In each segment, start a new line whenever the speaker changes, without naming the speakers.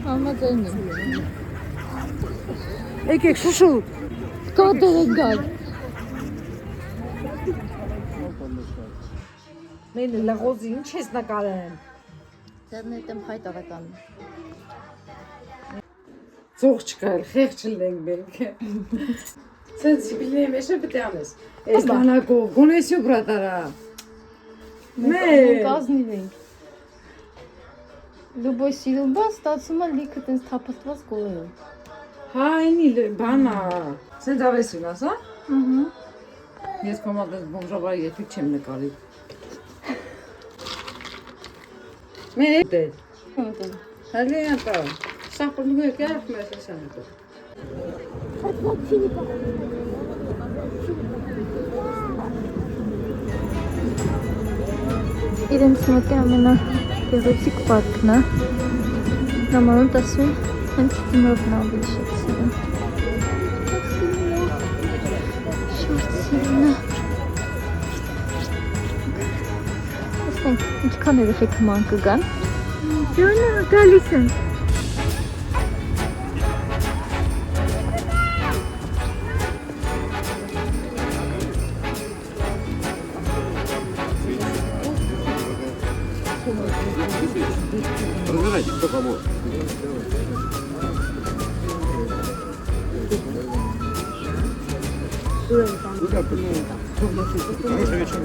Համաձայն եմ։
Եկեք շուշուտ։
Կոդեր են գալ։
Մեն լղոզի ինչ ես նկարեն։
Ձերնետ եմ հայտ ավետանում։
Ձող չկայլ, խեղ չլենք մենք։ Սենսիբիլնի մեջ է պտի անես։ Ես բանակով, գոնեսյու բրատարա։
Մենք կազնիվ ենք։ Լուբոյ սիրուբա ստացում է լիքը տենց թապրտված գոլերով։
Հա, ինի բանա։ Սենց ավեսուն ասա։ Ես կոմադես բոմժավարի եթիկ չեմ նկարի։ Մեր էտ էտ։ Հալի ատա։ Սախպրնուգ եք երախ մեր սեսան էտո։
Իրենց մոտի ամենա գեղեցիկ պարկն է։ Նամանոտ ասում հենց դիմովն ավելի շատ սիրում։ Շատ սիրում է։ Ասենք, ինչքան երեխեք ման կգան։ Ջոնա, գալիս են։
Разбирайте, кто поможет. Хороший вечер.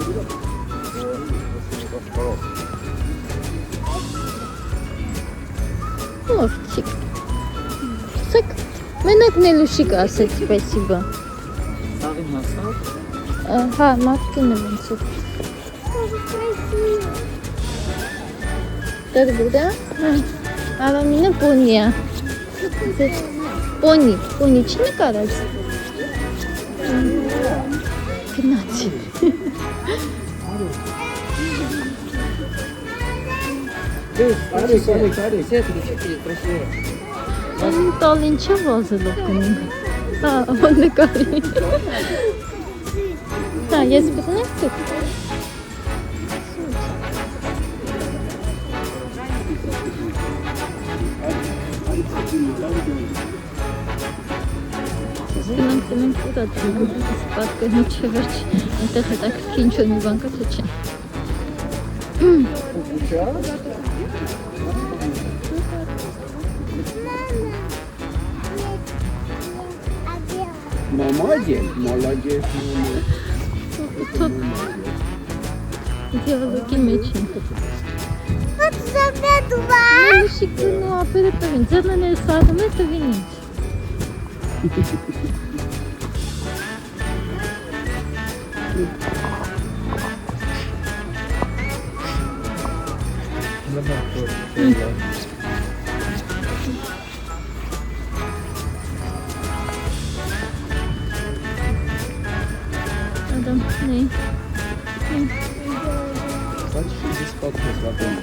Мовчик. Сак. Менак не лушик асет, спасибо. Ага, маткины вынесут. Так буде? А вам не поні. Поні, чи не карась? Гнати. Он талін чого залуканий? А, он не карі. Так, я спитаю тут. Գնանք ուտացում, պատկերն չէ վերջ, այնտեղ հետաքրքիր ինչ-որ մի բան կա, թե չէ։
Молодец.
Դիալոգի մեջ են։
Вот забедува.
Շիկն ու ապերը տվին, ձեռները սարդում է տվին ինչ։ Adam, ne?
Значит, здесь подпись вагон.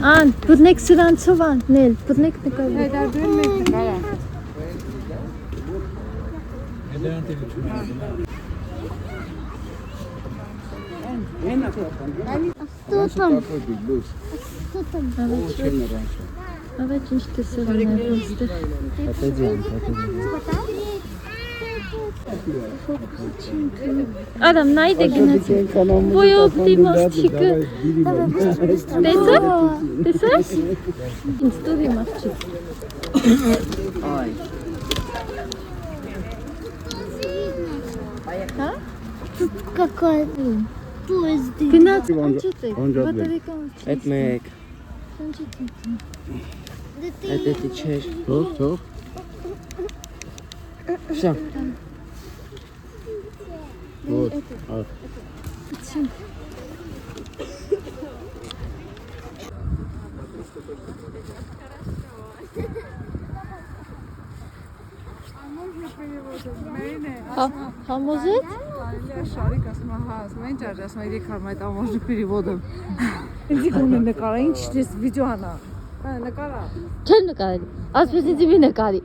Ան, բռնեք սրանցով աննել, բռնեք նկարել։
Հետարդույն մեկ նկարա։
Что там?
Какой биг Люсь?
Что там?
Очень раньше.
Ավեջ ինչ տեսել են այստեղ։
Отойдем.
Adam, նայդե գնացի։ Ոյ օպտիմաստիկը։ Տեսա՞ր։ Տեսա՞ր։ Ինձ տուր իմ աղջիկ։ Հա?
Тут какой-то поезд.
Գնաց,
Անջատ
անջատեք։
բեր։
Բատերիկան չի։
Etmek.
Անջատեք։
Это течешь.
Все.
Все.
Вот.
Համոզեց։
Շարիկ ասում է, հա, ասում են ջարջ, ասում է, իրեք հարմ այդ ամոժնի պիրիվոդը։ Ինձի գոն է նկարա, ինչ ես վիդեո հանա։ Հա, նկարա։
Չեմ նկարել։ Ասպես ինձ մի նկարի։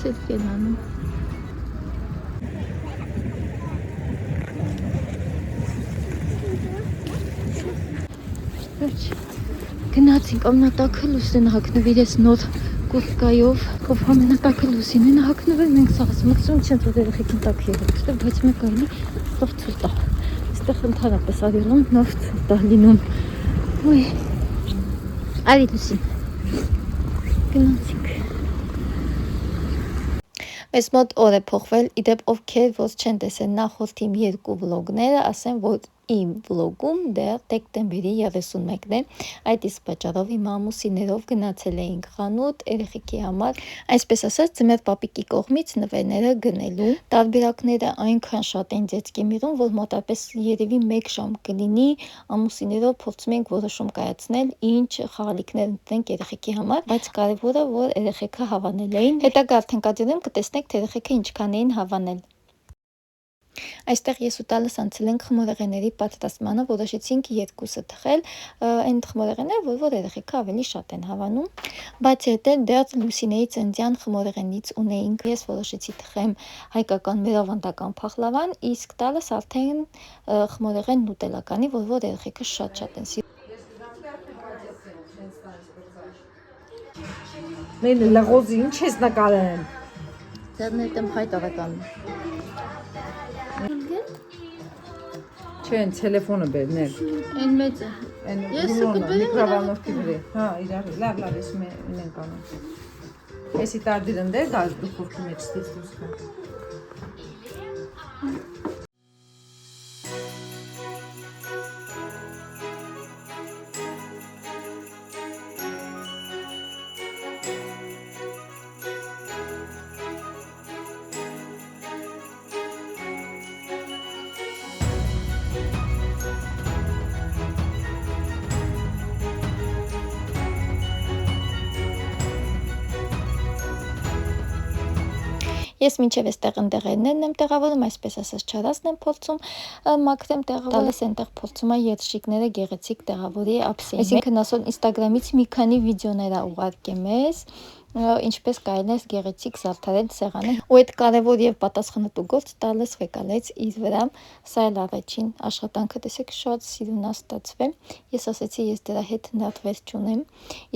սելֆի են անում։ Գնացինք ամենատակը լուսին հագնվիր ես նոր կուրկայով, ով ամենատակը լուսին են հագնվել, մենք սաղս մկսում չեն որ երեխեքին տակ եղել, բայց մեկ այլի նով ցուրտ է, այստեղ ընդհանրապես արյուն նով ցուրտ է լինում, ոյ, արի լուսին, գնացինք։ Մեզ մոտ օր է փոխվել, իդեպ ովքեր որ չեն տեսել նախորդ իմ երկու վլոգները, ասեմ որ իմ վլոգում դեռ դեկտեմբերի 31-ն է, այդ իսկ պատճառով իմ ամուսիններով գնացել էինք խանութ երեխեքի համար, այսպես ասած ձմեռ պապիկի կողմից նվերները գնելու, տարբերակները այնքան շատ են ձեծքի միրում, որ մոտապես երևի 1 ժամ կլինի, ամուսիններով փորձում ենք որոշում կայացնել, ինչ խաղալիքներ ընտրենք երեխեքի համար, բայց կարևորը որ երեխեքը հավանել էին, հետագա արդյունքներում կտեսնեք թե երեխեքը ինչքան էին հավանել։ Այստեղ ես ու տալս անցել ենք խմորեղեների պատրաստմանը, որոշեցինք երկուսը թխել, այն խմորեղեները, որ երեխեքը ավելի շատ են հավանում, բայց հետո դեռ Լուսինեի ծննդյան խմորեղենից ունեինք, ես որոշեցի թխեմ հայկական մեր ավանդական փախլավան, իսկ տալս արդեն խմորեղեն նուտելականի, որ երեխեքը շատ են սիրում։
Մեն լղոզի ինչ ես նկարեն։
Ձեռներդ եմ հայտարական։
Չեն տելեֆոնը բերնել։
Այն մեծ է։ Ես կպերեմ
միկրովալնովքի վրա։ Հա, իրար, լավ, ես մենք անում։ Էսի տարդիրն դեր դաժ դուխովքի մեջ ստիծուս կա։
Ես մինչև էստեղ ընդեղերներն եմ տեղավորում, այսպես ասած չարասն եմ փորձում, մաքրեմ տեղավորել, տալիս այնտեղ փորձում է երշիկները գեղեցիկ տեղավորի ափսեին։ Այսինքն ասոն Instagram-ից մի քանի վիդեոներ ուղարկեմ ես, ինչպես կարելի է գեղեցիկ զարդարել սեղանը։ Ու այդ կարևոր եւ պատասխանատու գործ տալս ղեկալեց իր վրա, սա էլ առաջին աշխատանքը, տեսեք շատ սիրուն ստացվել։ Ես ասացի ես դրա հետ հնարվեր չունեմ։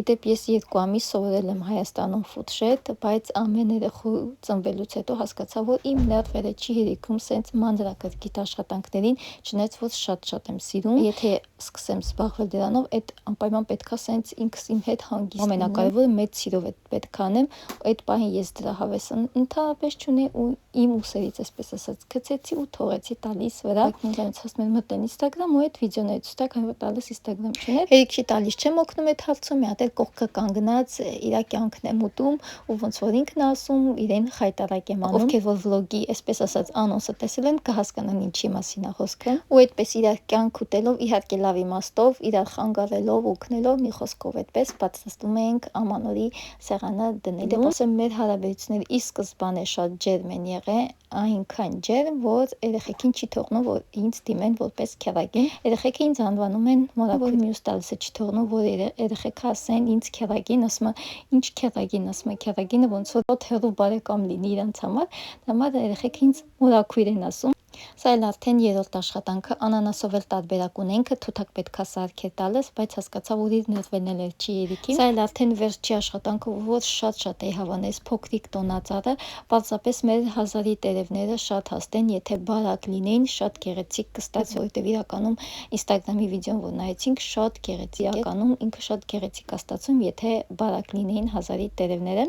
Իդեպ ես 2 ամիս սովորել եմ Հայաստանում ֆուտշետ, բայց ամեն երեխու ծնվելուց հետո հասկացա, որ իմ հնարվերը չի հերիքում սենց մանրակրկիտ աշխատանքներին, չնայած որ շատ եմ սիրում։ Եթե սկսեմ զբաղվել դրանով, այդ անպայման պետքա սենց ինքս իմ հետ հանգիստ։ Ամենակարևորը մեծ սիրով է պետք անեմ, այդ պահին ես դրա հավեսը ընդհանրապես չունեի ու իմ ուսերից այսպես ասած գցեցի ու թողեցի տալիս վրա։ Ինձանից հասնում են մտեն Instagram ու այդ վիդեոներից ցտակ այն որ տալիս Instagram չուներ։ Երիքի տալիս չեմ օգնում այդ հարցում, մի հատ էլ կողքը կանգնած իր կյանքն եմ ուտում ու ոնց որ ինքն ասում, իրեն խայտարակ եմ անում։ Ովքեր որ վլոգի այսպես ասած անոնսը տեսել են կհասկանան ինչի մասին է խոսքը։ Ու այդպես իր կյանք ուտելով իհարկե լավ իմաստով, իրար խանգարելով, օգնելով, մի խոսքով այդպես պատրաստում ենք ամանորի սեղանը դնել։ Դե ասեմ մեր հարաբերությունները ի սկզբանե շատ ջերմ են եղել, այնքան ջերմ, որ երեխեքին չի թողնում, որ ինձ դիմեն որպես քեռագին։ Երեխեքը ինձ անվանում են մորակույր, մյուս տալսը չի թողնում, որ երեխեքը ասեն ինձ քեռագին, ասում է ինչ քեռագին, ասում է քեռագինը ոնց որ հերու բարեկամ լինի իրանց համար, դրա երեխեքը ինձ մորակույր են ասում։ Սա էլ արդեն երրորդ աշխատանքը, անանասով էլ տարբերակ ունենք, թութակ պետքա սարքել տալս, բայց հասկացա, որ իր ներվելն էլ չի երիքի։ Սա էլ արդեն վերջի աշխատանքը, որ շատ էի հավանես փոքրիկ տոնածառը, պարզապես մեր հազարի տերևները շատ հաստ են, եթե բարակ լինեին, շատ գեղեցիկ կստացվի, որովհետև իրականում Instagram-ի վիդեոն որ նայեցինք, շատ գեղեցիկ, իրականում ինքը շատ գեղեցիկ է ստացվում, եթե բարակ լինեին հազարի տերևները։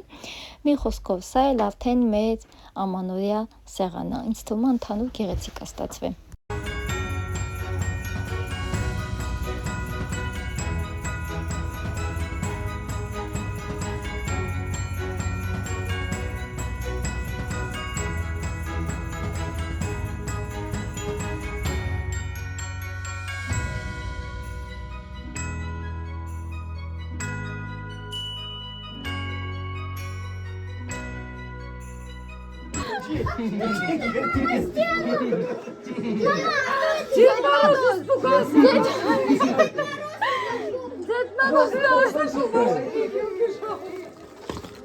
Մի խոսքով, սա էլ արդեն մեր ամանորյա սեղանը, ինձ թվում է ընդհանուր գեղեցիկ է ստացվել։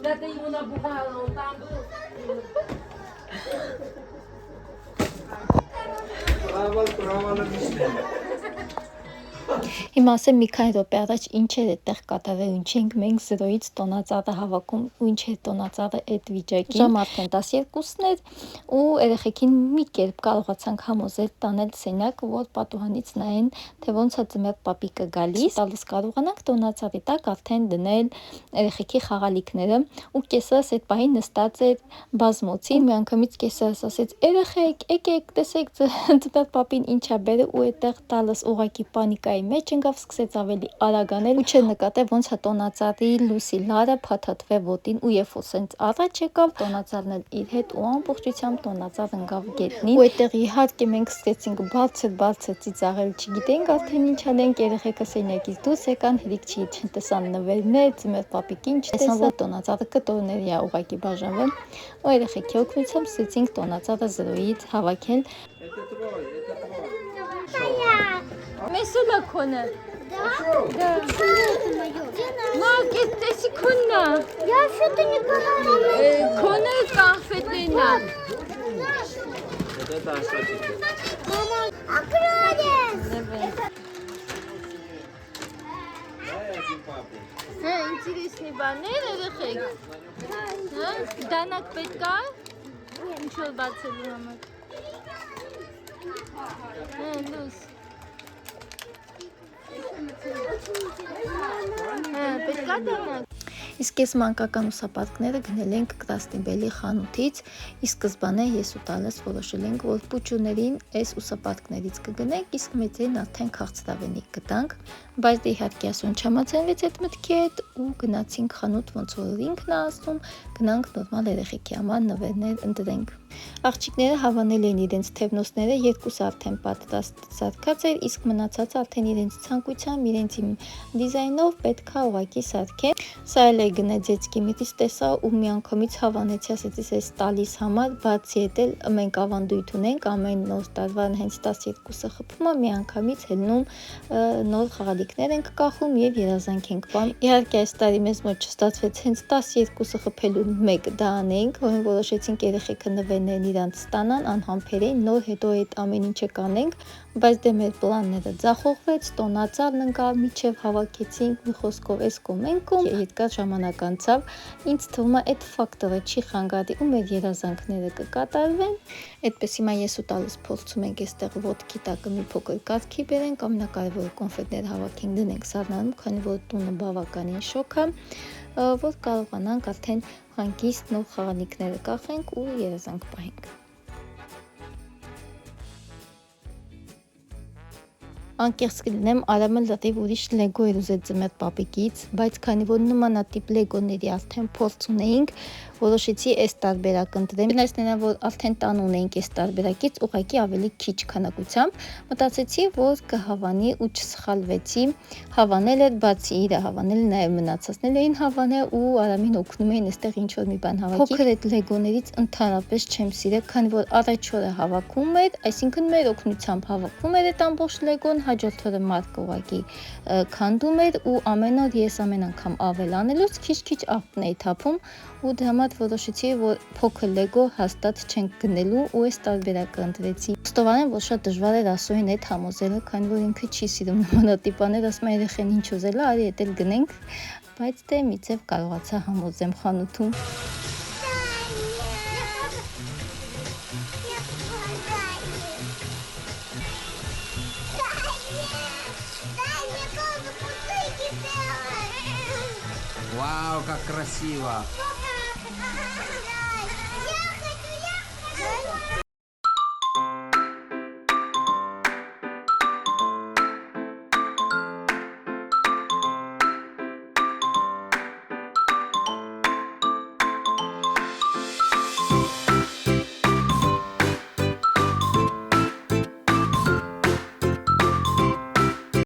Надо ему набухало, он там был.
Հիմա ասեմ մի քանի րոպե առաջ ինչ էր այդտեղ կատարել, ինչ ենք մենք 0-ից տոնածառը հավաքում ու ինչ էր տոնածառը այդ վիճակին։ Ժամը արդեն 12-ն էր ու երեխեքին մի կերպ կարողացանք համոզել տանել սենյակ, որ պատուհանից նայեն, թե ոնց է Ձմեռ պապիկը գալիս։ Տալիս կարողանանք տոնածառի տակ արդեն դնել երեխեքի խաղալիքները ու կեսրս այդ պահին նստած էր բազմոցի։ Միանգամից կեսրս ասեց. «Երեխեք, եկեք, տեսեք Ձմեռ պապին ինչ է բերել» ու այդտեղ տալս ուղակի պանիկայի մեջ ընկավ, սկսեց ավելի արագ անել ու չէր նկատել ոնց է տոնածառի լույսի լարը փաթաթվե ոտին ու երբ որ սենց առաջ եկավ տոնածառն էլ իր հետ ու ամբողջությամբ տոնածառը ընկավ գետնին ու այդտեղ իհարկե մենք սկսեցինք բարձր ծիծաղել, չգիտենք արդեն ինչ անենք, երեխեքը սենյակից դուրս եկան, հերիք չտեսան նվերներ, Ձմեռ պապիկին չտեսան, որ տոնածառը կտորների է ուղակի բաժանվել ու երեխեքի օգնությամբ սկսեցինք տոնածառը 0-ից havakել։ Месула кона. Да. Мак, это секунда.
Я что-то не понимаю.
Кона конфетлина.
Вот это осадчики.
Мама, акролес.
Дай один папе.
Интересный банер, երեխեք։ Հա, դանակ պետք է։ Ինչ որ բացելու համար։ Լույս։ Պետք է դանակ։ Իսկ այս մանկական ուսապարկները գնել ենք Կրասնիբելի խանութից, ի սկզբանե ես ու Տալես որոշել ենք, որ փուչուներին այս ուսապարկներից կգնենք, իսկ մեծերին արդեն քաղցրավենիք գտանք, բայց դե իհարկե ասուն չհամաձայնվեց այդ մտքի հետ ու գնացինք խանութ, ոնց որ ինքն է ասում, գնանք նորմալ երեխեքի համար նվերներ ընտրենք։ Աղջիկները հավանել էին իրենց թևնոցները, երկուսը արդեն պատրաստ սարքած էր, իսկ մնացածը արդեն իրենց ցանկությամբ, իրենց դիզայնով պետք է ուղակի սարքեն։ Սա էլ է գնա ձեծքի միտից տեսա ու միանգամից հավանեցի, ասեցի ես տալիս համար, բացի այդ էլ մենք ավանդույթ ունենք, ամեն նոր տարվան հենց 12-ը խփում է, միանգամից հելնում նոր խաղալիքներ ենք կախում եւ երազանք ենք պահում։ Իհարկե այս տարի մեզ մոտ չստացվեց հենց 12-ը խփելու մեկ դա անենք, որին որոշեցինք երեխեքը նվերներն իրանց ստանան, անհամբերեն, նոր հետո այդ ամեն ինչը կանենք, բայց դե մեր պլանները ձախողվեց, տոնածառն ընկավ, միջև հավաքեցինք, մի խոսքով էս կոմենքում, երկար ժամանակ անցավ, ինձ թվում է այդ ֆակտորը չի խանգարի ու մեր երազանքները կկատարվեն։ Այդպես հիմա ես ու Տալիս փորձում ենք այստեղ ոտքի տակը մի փոքր կարգի բերենք, ամենակարևորը կոնֆետներ հավաքենք, դնենք սառնանում, քանի որ տունը բավականին շոգ է, որ կարողանանք արդեն հանգիստ նոր խաղալիքները կախենք ու երազանք պահենք։ Անկեղծ կլինեմ, Արամը լրիվ ուրիշ լեգո էր ուզել Ձմեռ պապիկից, բայց քանի որ նմանատիպ լեգոների արդեն փորձ ունեինք, որոշեցի այս տարբերակը ընտրեմ։ Բայց նրան որ արդեն տան ունեինք այս տարբերակից, ուղղակի ավելի քիչ քանակությամբ, մտածեցի, որ կհավանի ու չսխալվեցի։ Հավանել էր, բացի իրը հավանել, նաև մնացածներ էին հավանել ու Արամին օգնում էին այստեղ ինչ որ մի բան հավաքի։ Փոքր այդ լեգոներից ընդհանրապես չեմ սիրել, քանի որ առաջ օրը հավաքում էր, այսինքն մեր օգնությամբ հավաքում էր այդ ամբողջ լեգոն, հաջորդ օրը մարդը ուղղակի քանդում էր ու ամեն օր ես ամեն անգամ ավելանելուց քիչ-քիչ աղբն էի թափում ու դրա համար որոշեցի, որ փոքր լեգո հաստատ չենք գնելու ու այս տարբերակը ընտրեցի։ Ստովանեմ, որ շատ դժվար էր Ասոյին այդ համոզելը, քանի որ ինքը չի սիրում նմանատիպ բաներ, ասում է երեխեն ինչ ուզել է, արի էդ էլ գնենք, բայց դե մի ձև կարողացա համոզեմ խանութում։
Вау, как красиво!